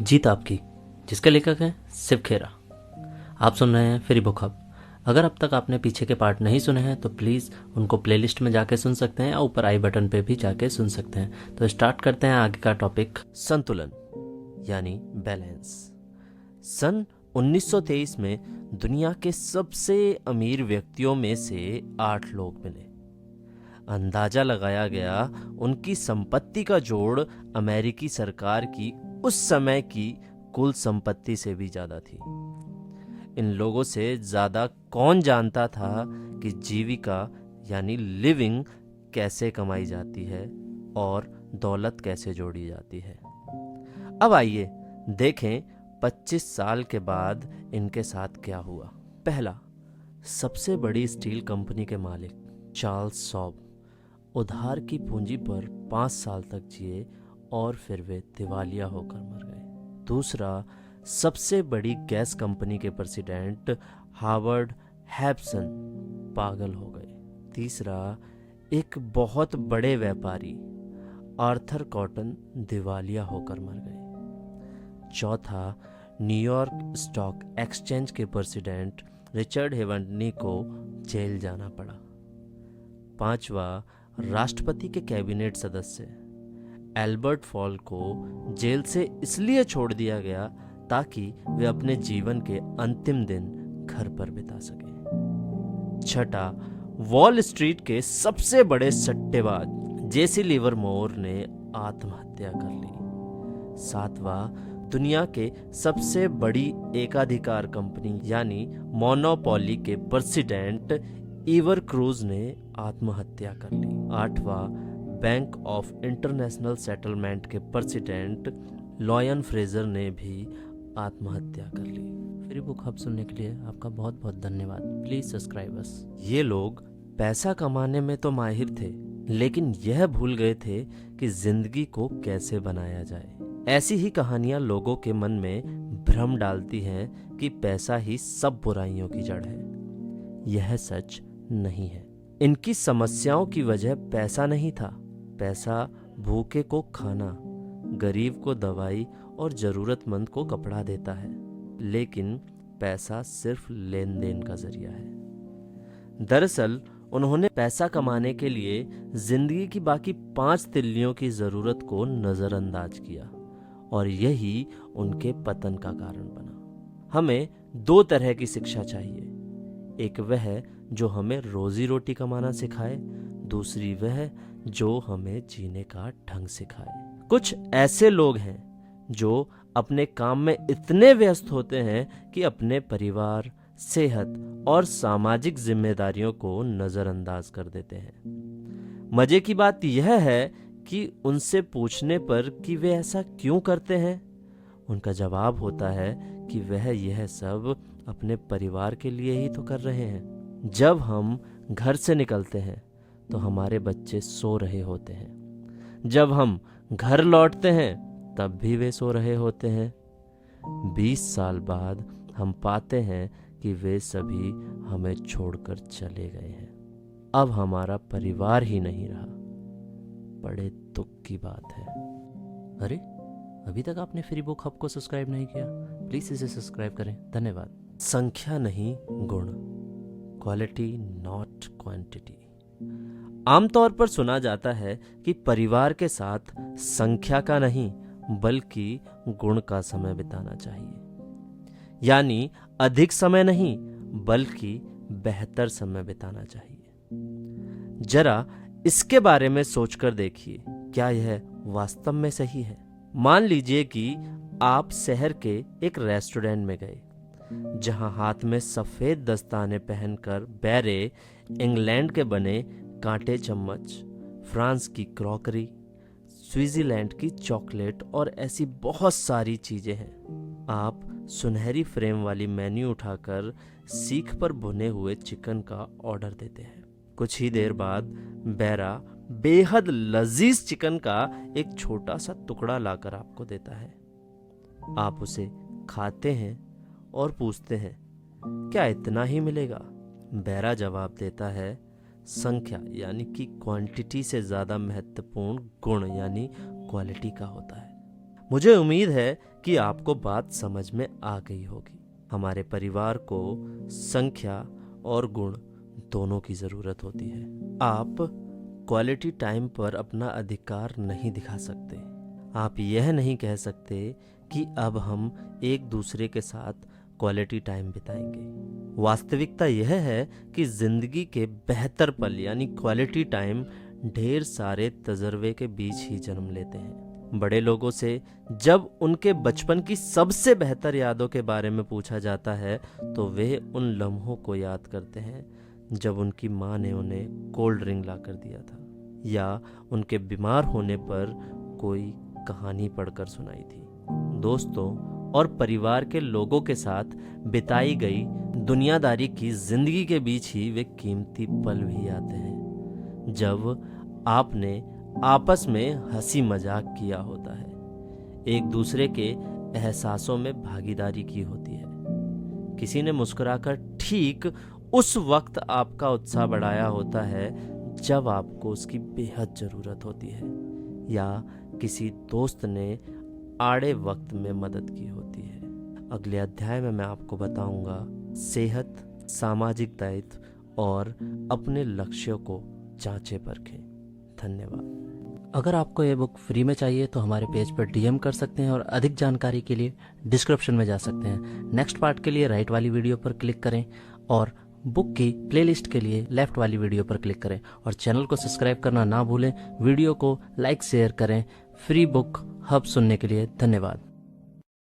जीत आपकी, जिसके लेखक हैं शिव खेरा। आप सुन रहे हैं फ्री बुक हब। अगर अब तक आपने पीछे के पार्ट नहीं सुने हैं तो प्लीज़ उनको प्लेलिस्ट में जाके सुन सकते हैं या ऊपर आई बटन पे भी जाके सुन सकते हैं। तो स्टार्ट करते हैं आगे का टॉपिक, संतुलन यानी बैलेंस। सन 1923 में दुनिया के सबसे अमीर व्यक्तियों में से 8 लोग मिले। अंदाजा लगाया गया उनकी संपत्ति का जोड़ अमेरिकी सरकार की उस समय की कुल संपत्ति से भी ज्यादा थी। इन लोगों से ज्यादा कौन जानता था कि जीविका यानी लिविंग कैसे कमाई जाती है और दौलत कैसे जोड़ी जाती है। अब आइए देखें 25 साल के बाद इनके साथ क्या हुआ। पहला, सबसे बड़ी स्टील कंपनी के मालिक चार्ल्स शॉब उधार की पूंजी पर 5 साल तक जिए और फिर वे दिवालिया होकर मर गए। दूसरा, सबसे बड़ी गैस कंपनी के प्रेसिडेंट हार्वर्ड हैब्सन पागल हो गए। तीसरा, एक बहुत बड़े व्यापारी आर्थर कॉटन दिवालिया होकर मर गए। चौथा, न्यूयॉर्क स्टॉक एक्सचेंज के प्रेसिडेंट रिचर्ड हेवननी को जेल जाना पड़ा। पांचवा, राष्ट्रपति के कैबिनेट सदस्य एल्बर्ट फॉल को जेल से इसलिए छोड़ दिया गया ताकि वे अपने जीवन के अंतिम दिन घर पर बिता सकें। छठा, वॉल स्ट्रीट के सबसे बड़े सट्टेबाज जेसी लिवरमोर ने आत्महत्या कर ली। सातवां, दुनिया के सबसे बड़ी एकाधिकार कंपनी यानी मोनोपोली के प्रेसिडेंट ईवर क्रूज ने आत्महत्या कर ली। आठवां, बैंक ऑफ इंटरनेशनल सेटलमेंट के प्रेसिडेंट लॉयन फ्रेजर ने भी आत्महत्या कर ली। फ्री बुक हब सुनने के लिए आपका बहुत बहुत धन्यवाद। Please subscribe us. ये लोग पैसा कमाने में तो माहिर थे, लेकिन यह भूल गए थे कि जिंदगी को कैसे बनाया जाए। ऐसी ही कहानियां लोगों के मन में भ्रम डालती हैं कि पैसा ही सब बुराइयों की जड़ है। यह सच नहीं है। इनकी समस्याओं की वजह पैसा नहीं था। पैसा भूखे को खाना, गरीब को दवाई और जरूरतमंद को कपड़ा देता है, लेकिन पैसा सिर्फ लेन देन का जरिया है। दरअसल उन्होंने पैसा कमाने के लिए जिंदगी की बाकी 5 तिल्लियों की जरूरत को नजरअंदाज किया और यही उनके पतन का कारण बना। हमें 2 तरह की शिक्षा चाहिए। एक वह जो हमें रोजी रोटी कमाना सिखाए, दूसरी वह जो हमें जीने का ढंग सिखाए। कुछ ऐसे लोग हैं जो अपने काम में इतने व्यस्त होते हैं कि अपने परिवार, सेहत और सामाजिक जिम्मेदारियों को नजरअंदाज कर देते हैं। मजे की बात यह है कि उनसे पूछने पर कि वे ऐसा क्यों करते हैं, उनका जवाब होता है कि वह यह सब अपने परिवार के लिए ही तो कर रहे हैं। जब हम घर से निकलते हैं तो हमारे बच्चे सो रहे होते हैं। जब हम घर लौटते हैं तब भी वे सो रहे होते हैं। 20 साल बाद हम पाते हैं कि वे सभी हमें छोड़कर चले गए हैं। अब हमारा परिवार ही नहीं रहा। बड़े दुख की बात है। अरे, अभी तक आपने फ्री बुक हब को सब्सक्राइब नहीं किया? प्लीज इसे सब्सक्राइब करें। धन्यवाद। संख्या नहीं गुण, क्वालिटी नॉट क्वांटिटी। आमतौर पर सुना जाता है कि परिवार के साथ संख्या का नहीं बल्कि गुण का समय बिताना चाहिए। यानी अधिक समय नहीं बल्कि बेहतर समय बिताना चाहिए। जरा इसके बारे में सोचकर देखिए, क्या यह वास्तव में सही है? मान लीजिए कि आप शहर के एक रेस्टोरेंट में गए, जहां हाथ में सफेद दस्ताने पहनकर बैरे, इंग्लैंड के बने कांटे चम्मच, फ्रांस की क्रॉकरी, स्विट्जरलैंड की चॉकलेट और ऐसी बहुत सारी चीजें हैं। आप सुनहरी फ्रेम वाली मेन्यू उठाकर सीख पर भुने हुए चिकन का ऑर्डर देते हैं। कुछ ही देर बाद बैरा बेहद लजीज चिकन का एक छोटा सा टुकड़ा लाकर आपको देता है। आप उसे खाते हैं और पूछते हैं, क्या इतना ही मिलेगा? बैरा जवाब देता है, संख्या यानी कि क्वांटिटी से ज्यादा महत्वपूर्ण गुण यानी क्वालिटी का होता है। मुझे उम्मीद है कि आपको बात समझ में आ गई होगी। हमारे परिवार को संख्या और गुण दोनों की ज़रूरत होती है। आप क्वालिटी टाइम पर अपना अधिकार नहीं दिखा सकते। आप यह नहीं कह सकते कि अब हम एक दूसरे के साथ क्वालिटी टाइम बिताएंगे। वास्तविकता यह है कि जिंदगी के बेहतर पल यानी क्वालिटी टाइम ढेर सारे तजर्बे के बीच ही जन्म लेते हैं। बड़े लोगों से जब उनके बचपन की सबसे बेहतर यादों के बारे में पूछा जाता है तो वे उन लम्हों को याद करते हैं जब उनकी माँ ने उन्हें कोल्ड ड्रिंक ला कर दिया था या उनके बीमार होने पर कोई कहानी पढ़कर सुनाई थी। दोस्तों और परिवार के लोगों के साथ बिताई गई दुनियादारी की जिंदगी के बीच ही वे कीमती पल भी आते हैं जब आपने आपस में हंसी मजाक किया होता है, एक दूसरे के एहसासों में भागीदारी की होती है। किसी ने मुस्कुराकर ठीक उस वक्त आपका उत्साह बढ़ाया होता है जब आपको उसकी बेहद ज़रूरत होती है, या किसी दोस्त ने आड़े वक्त में मदद की होती है। अगले अध्याय में मैं आपको बताऊंगा सेहत, सामाजिक दायित्व और अपने लक्ष्यों को जांचे परखें। धन्यवाद। अगर आपको ये बुक फ्री में चाहिए तो हमारे पेज पर डीएम कर सकते हैं और अधिक जानकारी के लिए डिस्क्रिप्शन में जा सकते हैं। नेक्स्ट पार्ट के लिए राइट वाली वीडियो पर क्लिक करें और बुक की प्लेलिस्ट के लिए लेफ्ट वाली वीडियो पर क्लिक करें और चैनल को सब्सक्राइब करना ना भूलें। वीडियो को लाइक शेयर करें। फ्री बुक हब सुनने के लिए धन्यवाद।